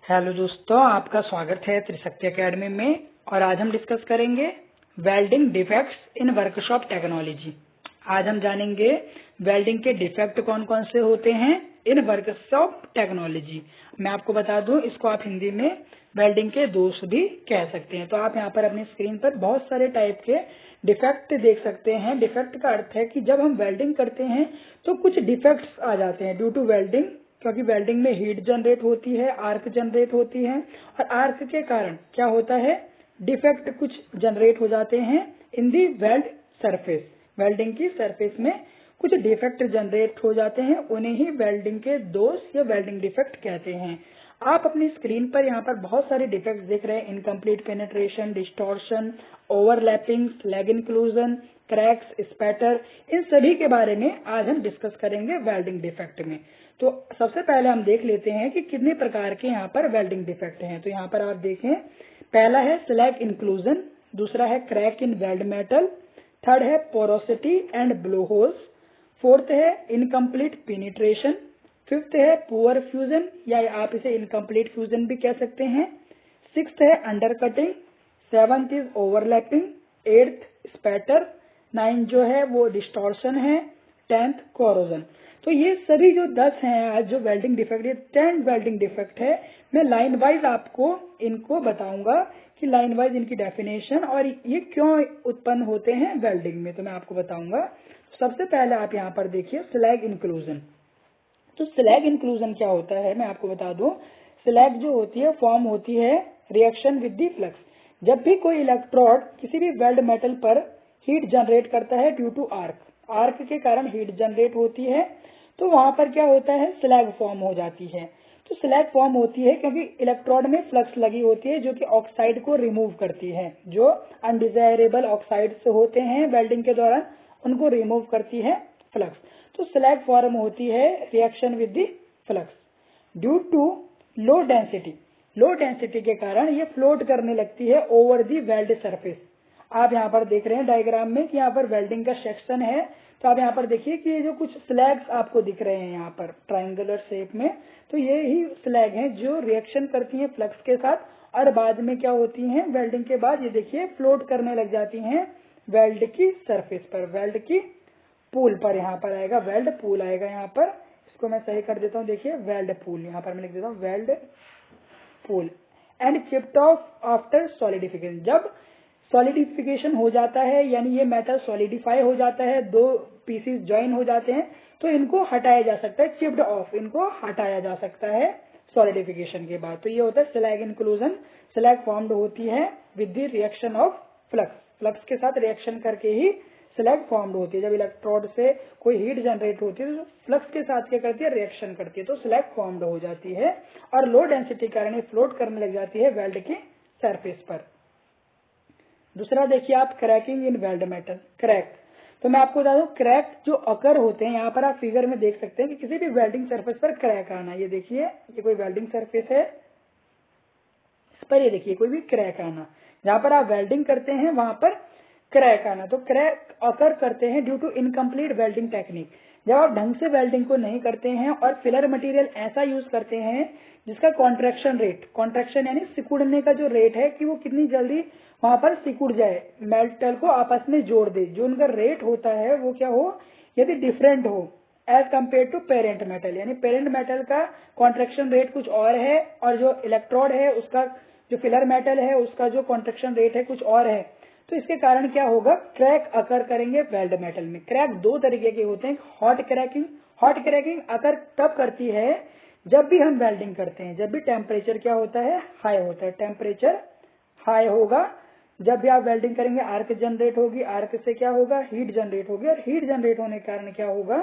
Hello दोस्तों, आपका स्वागत है त्रिशक्ति एकेडमी में। और आज हम डिस्कस करेंगे welding defects in workshop technology. आज हम जानेंगे वेल्डिंग के डिफेक्ट कौन कौन से होते हैं इन वर्कशॉप टेक्नोलॉजी। मैं आपको बता दूं, इसको आप हिंदी में वेल्डिंग के दोष भी कह सकते हैं। तो आप यहाँ पर अपनी स्क्रीन पर बहुत सारे टाइप के डिफेक्ट देख सकते हैं। डिफेक्ट का अर्थ है कि जब हम वेल्डिंग करते हैं तो कुछ डिफेक्ट्स आ जाते हैं ड्यू टू वेल्डिंग, क्योंकि वेल्डिंग में हीट जनरेट होती है, आर्क जनरेट होती है, और आर्क के कारण क्या होता है, डिफेक्ट कुछ जनरेट हो जाते हैं इन दी वेल्ड सरफेस। वेल्डिंग की सरफेस में कुछ डिफेक्ट जनरेट हो जाते हैं, उन्हें ही वेल्डिंग के दोष या वेल्डिंग डिफेक्ट कहते हैं। आप अपनी स्क्रीन पर यहाँ पर बहुत सारे डिफेक्ट देख रहे हैं। Incomplete penetration, distortion, overlapping, slag inclusion, cracks, spatter, इन सभी के बारे में आज हम डिस्कस करेंगे वेल्डिंग डिफेक्ट में। तो सबसे पहले हम देख लेते हैं कि कितने प्रकार के यहाँ पर वेल्डिंग डिफेक्ट हैं। तो यहाँ पर आप देखें, पहला है स्लैग इंक्लूजन, दूसरा है crack in weld metal, third है porosity and blow holes, fourth है इनकम्प्लीट पेनिट्रेशन, फिफ्थ है पुअर फ्यूजन या आप इसे इनकम्प्लीट फ्यूजन भी कह सकते हैं, सिक्स्थ है under cutting, seventh is overlapping, eighth spatter, ninth जो है वो डिस्टॉर्शन है, टेंथ कोरोजन। तो ये सभी जो 10 हैं आज जो वेल्डिंग डिफेक्ट, ये 10 वेल्डिंग डिफेक्ट है। मैं लाइन वाइज आपको इनको बताऊंगा कि लाइन वाइज इनकी डेफिनेशन और ये क्यों उत्पन्न होते हैं वेल्डिंग में, तो मैं आपको बताऊंगा। सबसे पहले आप यहाँ पर देखिए स्लैग इंक्लूजन। तो स्लैग इंक्लूजन क्या होता है, मैं आपको बता दूं। स्लैग जो होती है फॉर्म होती है रिएक्शन विद दी फ्लक्स। जब भी कोई इलेक्ट्रोड किसी भी वेल्ड मेटल पर हीट जनरेट करता है ड्यू टू आर्क, आर्क के कारण हीट जनरेट होती है, तो वहां पर क्या होता है, स्लैग फॉर्म हो जाती है। तो स्लैग फॉर्म होती है क्योंकि इलेक्ट्रोड में फ्लक्स लगी होती है जो कि ऑक्साइड को रिमूव करती है। जो अनडिजायरेबल ऑक्साइड्स होते हैं वेल्डिंग के दौरान, उनको रिमूव करती है फ्लक्स। तो स्लैग फॉर्म होती है reaction with the flux due to low density. Low density के कारण ये फ्लोट करने लगती है ओवर दी वेल्ड सरफेस। आप यहाँ पर देख रहे हैं डायग्राम में कि यहाँ पर वेल्डिंग का सेक्शन है। तो आप यहाँ पर देखिए कि ये जो कुछ स्लैग्स आपको दिख रहे हैं यहाँ पर ट्रायंगुलर शेप में, तो ये ही स्लैग हैं जो रिएक्शन करती हैं फ्लक्स के साथ और बाद में क्या होती हैं, वेल्डिंग के बाद ये देखिए फ्लोट करने लग जाती हैं वेल्ड की सरफेस पर, वेल्ड की पूल पर। यहाँ पर आएगा वेल्ड पूल आएगा यहाँ पर, इसको मैं सही कर देता हूँ। देखिए वेल्ड पूल, यहाँ पर मैं लिख देता हूँ weld pool. And chipped of after solidification. जब सॉलिडिफिकेशन हो जाता है यानी ये मेटल सॉलिडिफाई हो जाता है, दो पीसीस ज्वाइन हो जाते हैं, तो इनको हटाया जा सकता है। चिप्ड ऑफ, इनको हटाया जा सकता है सॉलिडिफिकेशन के बाद। तो ये होता है स्लैग इंक्लूजन। स्लैग फॉर्म्ड होती है with the reaction of flux, flux के साथ रिएक्शन करके ही स्लैग फॉर्म्ड होती है। जब इलेक्ट्रोड से कोई हीट जनरेट होती है तो फ्लक्स के साथ क्या करती है, रिएक्शन करती है, तो स्लैग फॉर्म्ड हो जाती है और लो डेंसिटी के कारण ये फ्लोट करने लग जाती है वेल्ड की सरफेस पर। दूसरा देखिए आप क्रैकिंग इन वेल्ड मेटल, क्रैक। तो मैं आपको बता दूं, क्रैक जो अकर होते हैं, यहाँ पर आप फिगर में देख सकते हैं कि किसी भी वेल्डिंग सरफेस पर क्रैक आना। ये देखिए, ये कोई वेल्डिंग सरफेस है, इस पर ये देखिए कोई भी क्रैक आना, जहां पर आप वेल्डिंग करते हैं वहां पर क्रैक आना। तो क्रैक अकर करते हैं due to incomplete welding technique. जब आप ढंग से वेल्डिंग को नहीं करते हैं और फिलर मटेरियल ऐसा यूज करते हैं जिसका कॉन्ट्रैक्शन रेट, कॉन्ट्रैक्शन यानी सिकुड़ने का जो रेट है कि वो कितनी जल्दी वहां पर सिकुड़ जाए, मेटल को आपस में जोड़ दे, जो उनका रेट होता है वो क्या हो, यदि डिफरेंट हो as compare to parent metal, यानी पेरेंट मेटल का कॉन्ट्रैक्शन रेट कुछ और है और जो इलेक्ट्रोड है उसका, जो फिलर मेटल है उसका जो कॉन्ट्रैक्शन रेट है कुछ और है, तो इसके कारण क्या होगा, क्रैक अकर करेंगे वेल्ड मेटल में। क्रैक दो तरीके के होते हैं, हॉट क्रैकिंग। हॉट क्रैकिंग अकर तब करती है जब भी हम वेल्डिंग करते हैं, जब भी टेम्परेचर क्या होता है, हाई होता है। टेम्परेचर हाई होगा, जब भी आप वेल्डिंग करेंगे आर्क जनरेट होगी, आर्क से क्या होगा, हीट जनरेट होगी, और हीट जनरेट होने के कारण क्या होगा,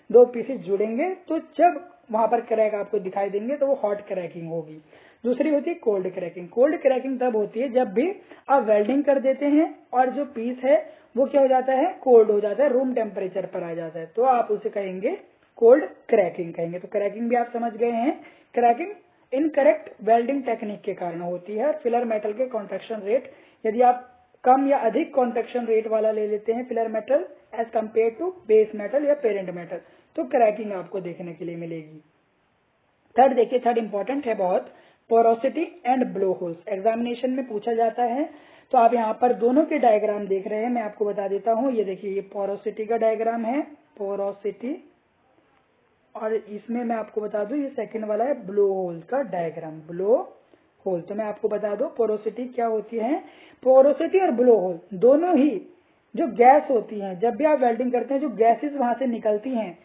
दो पीसेस जुड़ेंगे, तो जब वहां पर क्रैक आपको दिखाई देंगे तो वो हॉट क्रैकिंग होगी। दूसरी होती है कोल्ड क्रैकिंग। कोल्ड क्रैकिंग तब होती है जब भी आप वेल्डिंग कर देते हैं और जो पीस है वो क्या हो जाता है, कोल्ड हो जाता है, रूम टेम्परेचर पर आ जाता है, तो आप उसे कहेंगे कोल्ड क्रैकिंग कहेंगे। तो क्रैकिंग भी आप समझ गए हैं। क्रैकिंग इनकरेक्ट वेल्डिंग टेक्निक के कारण होती है। फिलर मेटल के कॉन्ट्रैक्शन रेट, यदि आप कम या अधिक कॉन्ट्रैक्शन रेट वाला ले लेते हैं filler metal as compare to base metal या पेरेंट मेटल, तो क्रैकिंग आपको देखने के लिए मिलेगी। थर्ड देखिए, थर्ड इंपॉर्टेंट है बहुत, porosity and blow holes examination में पूछा जाता है। तो आप यहाँ पर दोनों के डायग्राम देख रहे हैं, मैं आपको बता देता हूँ। ये देखिए, ये पोरोसिटी का डायग्राम है, पोरोसिटी, और इसमें मैं आपको बता दूं ये सेकंड वाला है ब्लो होल का डायग्राम, ब्लो होल। तो मैं आपको बता दूं पोरोसिटी क्या होती है। पोरोसिटी और ब्लो होल दोनों ही जो गैस होती हैं, जब भी आप वेल्डिंग करते हैं जो गैसेस वहां से निकलती हैं,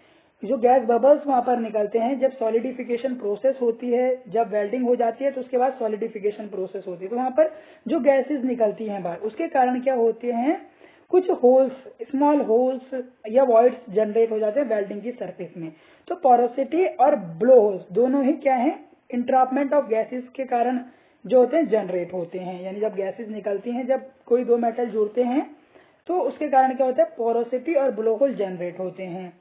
जो गैस बबल्स वहां पर निकलते हैं, जब सॉलिडिफिकेशन प्रोसेस होती है, जब वेल्डिंग हो जाती है तो उसके बाद सॉलिडिफिकेशन प्रोसेस होती है, तो वहां पर जो गैसेस निकलती हैं बाहर, उसके कारण क्या होते हैं, कुछ होल्स, स्मॉल होल्स या वॉइड्स जनरेट हो जाते हैं वेल्डिंग की सरफेस में। तो पोरोसिटी और ब्लो होल्स दोनों ही क्या है, इंट्रैपमेंट ऑफ गैसेस के कारण जो होते हैं जनरेट होते हैं। यानी जब गैसेस निकलती हैं, जब कोई दो मेटल जुड़ते हैं तो उसके कारण क्या होता है, पोरोसिटी और ब्लो होल जनरेट होते हैं।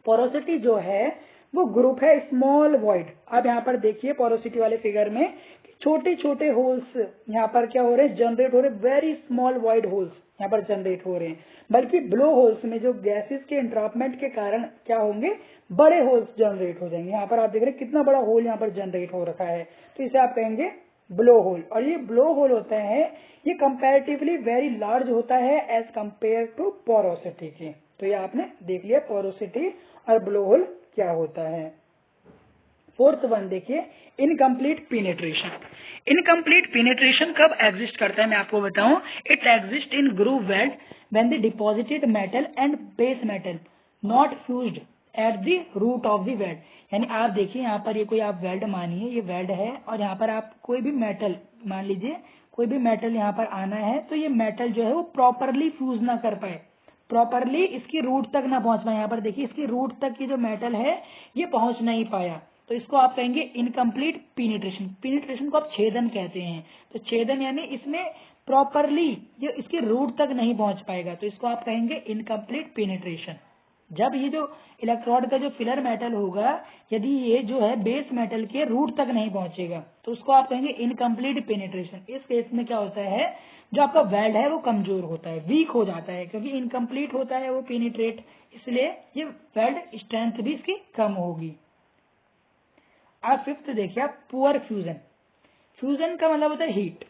पोरोसिटी जो है वो ग्रुप है स्मॉल वॉइड। आप यहाँ पर देखिए पोरोसिटी वाले फिगर में छोटे छोटे होल्स यहाँ पर क्या हो रहे हैं, जनरेट हो रहे, वेरी स्मॉल वॉइड होल्स यहाँ पर जनरेट हो रहे हैं। बल्कि ब्लो होल्स में जो गैसेस के इंट्रैपमेंट के कारण क्या होंगे, बड़े होल्स जनरेट हो जाएंगे। यहाँ पर आप देख रहे हैं कितना बड़ा होल यहाँ पर जनरेट हो रखा है, तो इसे आप कहेंगे ब्लो होल। और ये ब्लो होल होता है, ये कंपैरेटिवली वेरी लार्ज होता है एज कंपेयर टू पोरोसिटी के। तो ये आपने देख लिया पोरोसिटी और ब्लो होल क्या होता है। फोर्थ वन देखिए, इनकम्प्लीट पिनेट्रेशन। इनकम्प्लीट पिनेट्रेशन कब एग्जिस्ट करता है मैं आपको बताऊं। It exist in groove weld when the deposited metal and base metal not fused at the root of the weld. यानी आप देखिए यहाँ पर ये कोई आप वेल्ड मानिए, ये वेल्ड है और यहाँ पर आप कोई भी मेटल मान लीजिए, कोई भी मेटल यहाँ पर आना है, तो ये मेटल जो है वो प्रॉपरली फ्यूज ना कर पाए, प्रॉपरली इसकी रूट तक ना पहुंच पाए। यहाँ पर देखिए इसकी रूट तक की जो मेटल है ये पहुंच नहीं पाया, तो इसको आप कहेंगे इनकम्प्लीट पिनिट्रेशन। पिनिट्रेशन को आप छेदन कहते हैं। तो छेदन यानी इसमें प्रॉपरली ये इसकी रूट तक नहीं पहुंच पाएगा, तो इसको आप कहेंगे इनकम्प्लीट पिनिट्रेशन। जब ये जो इलेक्ट्रोड का जो फिलर मेटल होगा, यदि ये जो है बेस मेटल के रूट तक नहीं पहुंचेगा, तो उसको आप कहेंगे इनकम्प्लीट पेनिट्रेशन। इस केस में क्या होता है, जो आपका वेल्ड है वो कमजोर होता है, वीक हो जाता है, क्योंकि इनकम्प्लीट होता है वो पेनिट्रेट, इसलिए ये वेल्ड स्ट्रेंथ भी इसकी कम होगी। आप फिफ्थ देखिए, आप पुअर फ्यूजन। फ्यूजन का मतलब होता है हीट।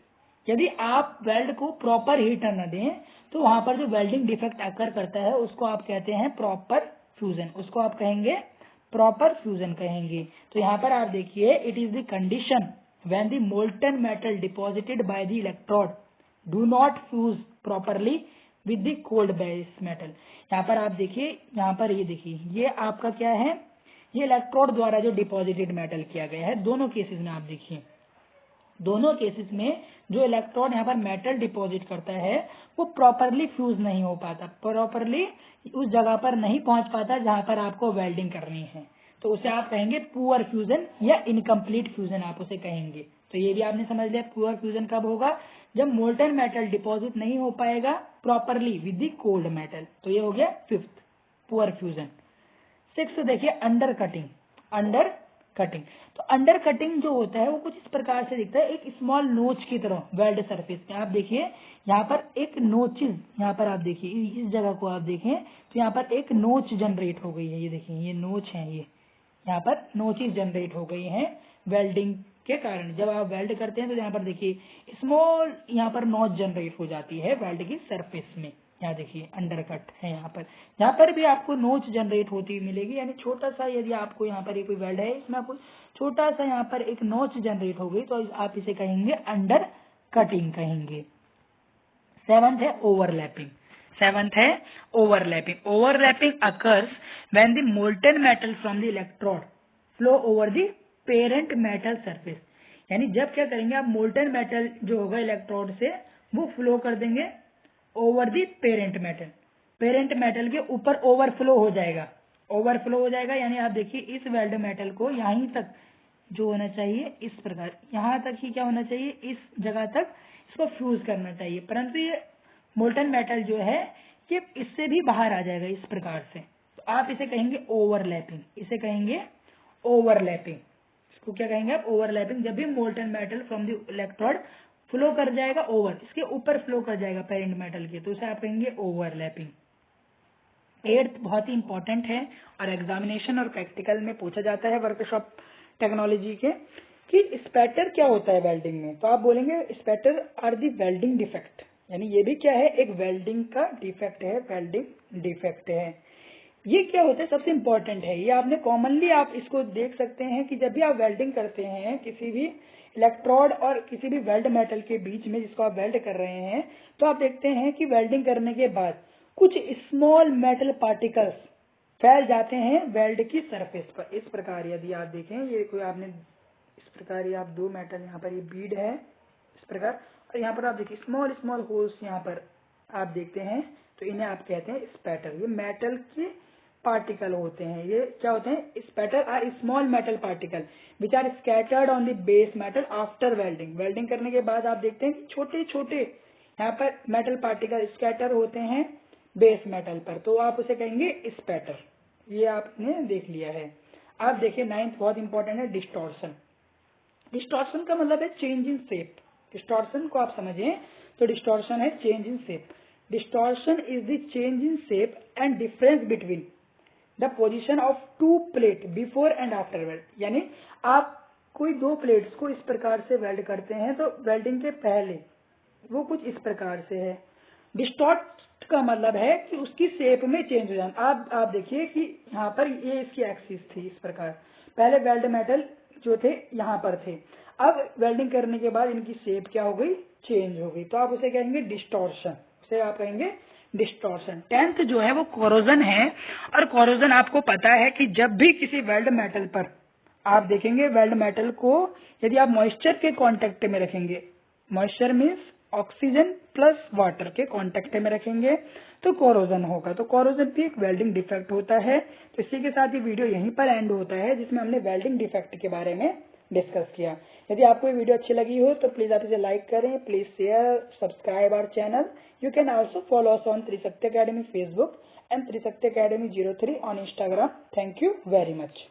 यदि आप वेल्ड को प्रॉपर हीट न दें तो वहां पर जो वेल्डिंग डिफेक्ट अकर करता है उसको आप कहते हैं प्रॉपर फ्यूजन, उसको आप कहेंगे प्रॉपर फ्यूजन कहेंगे। तो यहाँ पर आप देखिए, it is the condition when the molten metal deposited by the electrode do not fuse properly with the cold base metal. यहाँ पर आप देखिए, यहाँ पर ये देखिए, ये आपका क्या है, ये इलेक्ट्रोड द्वारा जो डिपॉजिटेड मेटल किया गया है। दोनों केसेस में आप देखिए, दोनों केसेस में जो इलेक्ट्रोड यहाँ पर मेटल डिपॉजिट करता है वो प्रॉपरली फ्यूज नहीं हो पाता, प्रॉपरली उस जगह पर नहीं पहुंच पाता जहां पर आपको वेल्डिंग करनी है, तो उसे आप कहेंगे पुअर फ्यूजन या इनकम्प्लीट फ्यूजन आप उसे कहेंगे। तो ये भी आपने समझ लिया, पुअर फ्यूजन कब होगा, जब मोल्टन मेटल डिपॉजिट नहीं हो पाएगा properly with the cold metal. तो ये हो गया फिफ्थ, पुअर फ्यूजन। सिक्स देखिए, अंडर कटिंग। अंडर कटिंग, तो अंडर कटिंग जो होता है वो कुछ इस प्रकार से दिखता है, एक स्मॉल नोच की तरह वेल्ड सरफेस में। आप देखिए यहाँ पर एक नोचेज, यहाँ पर आप देखिए इस जगह को आप देखें तो यहाँ पर एक नोच जनरेट हो गई है। ये देखिए, ये नोच है, ये यहाँ पर नोचेज जनरेट हो गई हैं वेल्डिंग के कारण। जब आप वेल्ड करते हैं तो यहाँ पर देखिए स्मॉल यहाँ पर नोच जनरेट हो जाती है वेल्ड की सरफेस में। यहाँ देखिए अंडर कट है, यहाँ पर भी आपको नोच जनरेट होती मिलेगी, यानी छोटा सा, यदि आपको यहाँ पर कोई वेल्ड है इसमें आपको छोटा सा यहाँ पर एक नोच जनरेट हो गई, तो आप इसे कहेंगे अंडर कटिंग कहेंगे। सेवंथ है ओवरलैपिंग। सेवंथ है overlapping. Overlapping occurs when the molten metal from the electrode flow over the parent metal surface. यानी जब क्या करेंगे आप, मोल्टन मेटल जो होगा इलेक्ट्रोड से वो फ्लो कर देंगे over the parent metal, parent metal के ऊपर ओवरफ्लो हो जाएगा, ओवरफ्लो हो जाएगा। यानी आप देखिए इस वेल्ड मेटल को यहीं तक जो होना चाहिए, इस प्रकार यहाँ तक ही क्या होना चाहिए, इस जगह तक इसको फ्यूज करना चाहिए, परंतु ये मोल्टन मेटल जो है ये इससे भी बाहर आ जाएगा इस प्रकार से। तो आप इसे कहेंगे ओवरलैपिंग, इसे कहेंगे ओवरलैपिंग। इसको क्या कहेंगे आप, ओवरलैपिंग। जब भी molten metal from the electrode flow कर जाएगा ओवर, इसके ऊपर फ्लो कर जाएगा पेरेंट मेटल के, तो उसे आप कहेंगे ओवरलैपिंग। एट्थ बहुत ही इंपॉर्टेंट है और एग्जामिनेशन और प्रैक्टिकल में पूछा जाता है वर्कशॉप टेक्नोलॉजी के, कि स्पैटर क्या होता है वेल्डिंग में, तो आप बोलेंगे spatter are the welding defect, यानी ये भी क्या है, एक वेल्डिंग का डिफेक्ट है, वेल्डिंग डिफेक्ट है। ये क्या होता है, सबसे इंपॉर्टेंट है ये, आपने कॉमनली आप इसको देख सकते हैं कि जब भी आप वेल्डिंग करते हैं किसी भी इलेक्ट्रोड और किसी भी वेल्ड मेटल के बीच में जिसको आप वेल्ड कर रहे हैं, तो आप देखते हैं कि वेल्डिंग करने के बाद कुछ स्मॉल मेटल पार्टिकल्स फैल जाते हैं वेल्ड की सरफेस पर। इस प्रकार यदि आप देखें, ये कोई आपने इस प्रकार ये आप दो मेटल, यहाँ पर ये बीड है इस प्रकार, और यहाँ पर आप देखिए स्मॉल स्मॉल होल्स यहाँ पर आप देखते हैं, तो इन्हें आप कहते हैं स्पैटर। ये मेटल के पार्टिकल होते हैं, ये क्या होते हैं, spatter are small metal particle which are scattered on the base metal after welding. Welding करने के बाद आप देखते हैं कि छोटे छोटे यहाँ पर मेटल पार्टिकल स्कैटर होते हैं बेस मेटल पर, तो आप उसे कहेंगे स्पैटर। ये आपने देख लिया है। आप देखिए 9th बहुत इंपॉर्टेंट है, डिस्टॉर्शन। डिस्टॉर्शन का मतलब है चेंज इन शेप। डिस्टॉर्शन को आप समझें तो डिस्टॉर्शन है change in shape. Distortion is the change in shape and difference between the position of two plate before and after weld. यानी आप कोई दो प्लेट्स को इस प्रकार से वेल्ड करते हैं तो वेल्डिंग के पहले वो कुछ इस प्रकार से है। डिस्टॉर्ट का मतलब है कि उसकी शेप में चेंज हो जाना। आप देखिए कि यहाँ पर ये इसकी एक्सिस थी इस प्रकार, पहले वेल्ड मेटल जो थे यहाँ पर थे, अब वेल्डिंग करने के बाद इनकी शेप क्या हो गई, चेंज हो गई, तो आप उसे कहेंगे डिस्टॉर्शन। उसे आप कहेंगे डिस्टॉर्शन। 10th जो है वो कोरोजन है, और कोरोजन आपको पता है कि जब भी किसी वेल्ड मेटल पर आप देखेंगे, वेल्ड मेटल को यदि आप मॉइस्चर के कांटेक्ट में रखेंगे, moisture means oxygen plus water के कांटेक्ट में रखेंगे तो कोरोजन होगा। तो कोरोजन भी एक वेल्डिंग डिफेक्ट होता है। तो इसी के साथ ये वीडियो यहीं पर एंड होता है, जिसमें हमने वेल्डिंग डिफेक्ट के बारे में डिस्कस किया। यदि आपको ये वीडियो अच्छी लगी हो तो प्लीज आप इसे लाइक करें, please share, subscribe our channel. You can also follow us on Trishakti academy Facebook and Trishakti academy 03 on Instagram. Thank you very much.